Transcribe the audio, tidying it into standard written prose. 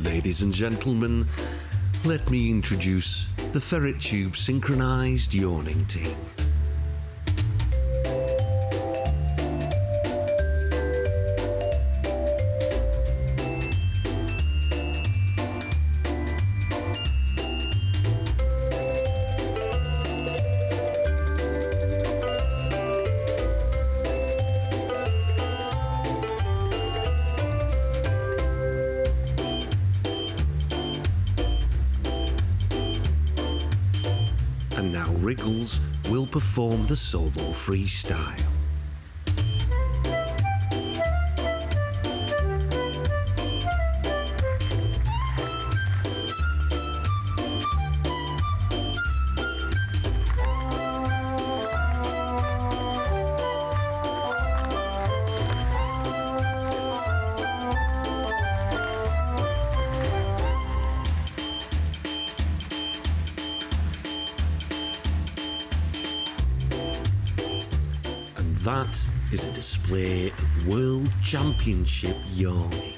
Ladies and gentlemen, let me introduce the FerretTube Synchronised Yawning team. And now Wriggles will perform the solo freestyle. That is a display of World Championship yawning.